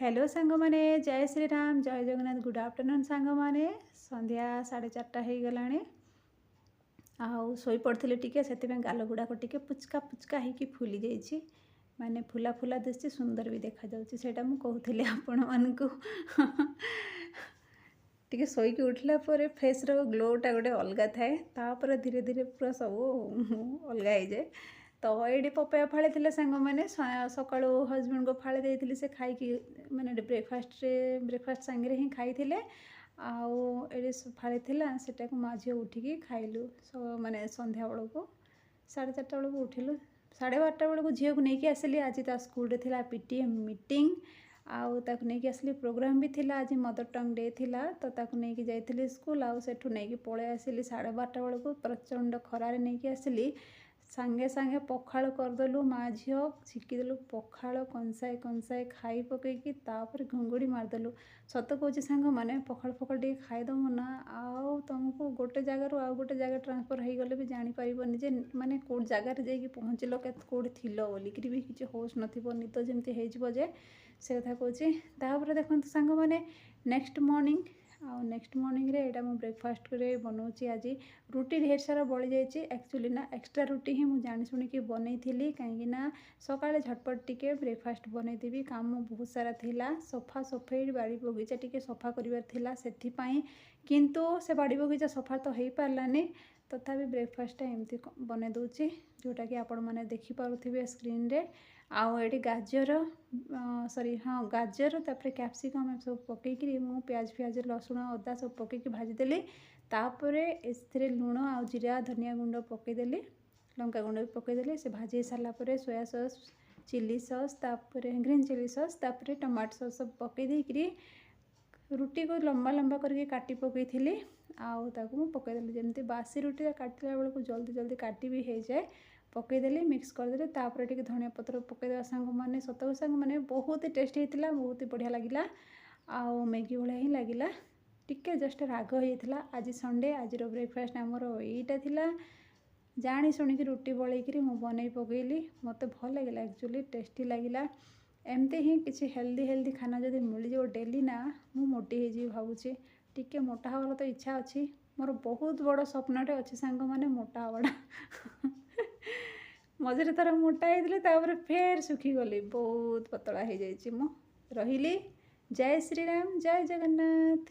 Hello सांग माने जय श्री राम जय जगन्नाथ गुड आफ्टरनून सांग माने संध्या 4:30 हो गलाने आउ शोई पड़े टिके से गाल गुड़ाक टिके पुचका पुचका होगी फुली जाइए माने फुला फुला दिशे सुंदर भी देखा जाऊँगा मुझे कहूली आपण मानक टिके शोक उठला फेस रो ग्लोटा गोटे अलग थाए तापर धीरे धीरे पूरा सब अलग हो जाए। तो ये पपाया फाड़े थे सांग मैंने सका हजबैंड को फाड़े देती से खाई माने ब्रेकफास्ट सांगे ही खाई आउ ये फाड़े से माँ झी उठिकी खाइलु माने संध्या बेलू 4:30 बेलू उठिलु 12:30 बेलू झील को लेकिन आसली आज ता स्कूल थी पीटीएम मीटिंग आउ ताकू नहीं आसली प्रोग्राम भी थिला आज मदर टंग डे थिला तो ताकू नहीं जाइली स्कूल आउ सेठू नहीं पळे आसली 12:30 बेलू प्रचंड खरारे नहीं आसली सांगे सांगे पखाड़ करदेलु माँ झील छिकीदेलु पखाड़ कंसाए कंसाए खाई पकईकी तापर घुंगुड़ी मारदेलु सत कौच सांग मैंने पखाड़ फखाड़ टे खाईदम ना आउ तुमको गोटे जगार आउ गोटे जगह ट्रांसफर हो गले भी जानीपारबनी जे माने कौट जगार जाकि पहुँचल कौट थिल बोलिकी भी किसी होश नथिबो निद जमती हो से कथा कहूँ देखो सांग मैंने नेक्स्ट मॉर्निंग आउ नेक्स्ट मॉर्निंग रे एटा मु ब्रेकफास्ट करे बनाऊँगी आज रुटी ढेर सारा बड़ी जाइए एक्चुअली ना एक्स्ट्रा रुटी ही मुझे जानी शुणी बनई थी कहीं सकाଳେ झटपट टिके ब्रेकफास्ट बनईदेवी काम बहुत सारा थिला सफा सफाई बाड़ी बगीचा टिके सफा करिवार थिला सेथिपाई किंतु से बाड़ी बगीचा सफा तो हो पारानी तथापि ब्रेकफास्ट एमती बने दूची जोटा कि आपण मैंने देखिपे स्क्रीन रे आउ ये गाजर सॉरी हाँ गाजर तापर कैप्सिकम सब पकईकि मु प्याज फ्याज लसुण अदा सब पकईकि भाजीदेली तापर एथिरे लुण आउ जीरा धनिया गुंड पकईदेली लंका गुंड भी पकईदेली से भाजी सारापर सोया सॉस चिली सॉस तापर ग्रीन चिली सॉस तापर टमाटो सॉस सब पकई देकरी रुटी को लंबा लंबा करके काटी पकई थी आउ ताकू पकईदेली जमी बासी रुटी काटला बेलू जल्दी जल्दी काटी भी हो जाए पकईदेली मिक्स करदे तापर टिके धनिया पत्र पकईदेवा सांग मैंने सतक सांग मैंने बहुत ही टेस्टी होता बहुत ही बढ़िया लगिला आउ मैगी भाया ही लगिला टिके जस्ट राग होता आज संडे आज ब्रेकफास्ट आमर यहीटा थिला जानी शुणिकी रुटी बलैकि मु बनई पकईली मत भल लगे एक्चुअली टेस्टी लगिला एमती ही किसी हेल्दी हेल्दी खाना जब मिल जाए डेली ना मु मोटी हो भावुची टिके मोटा हवार तो इच्छा अच्छी मोर बहुत बड़ स्वप्नटे अच्छे सांग मैंने मोटा हवाटा मझे थर मोटा होता फेर सुखी गली बहुत पतला हो जाइए रही जय श्री राम जय जगन्नाथ।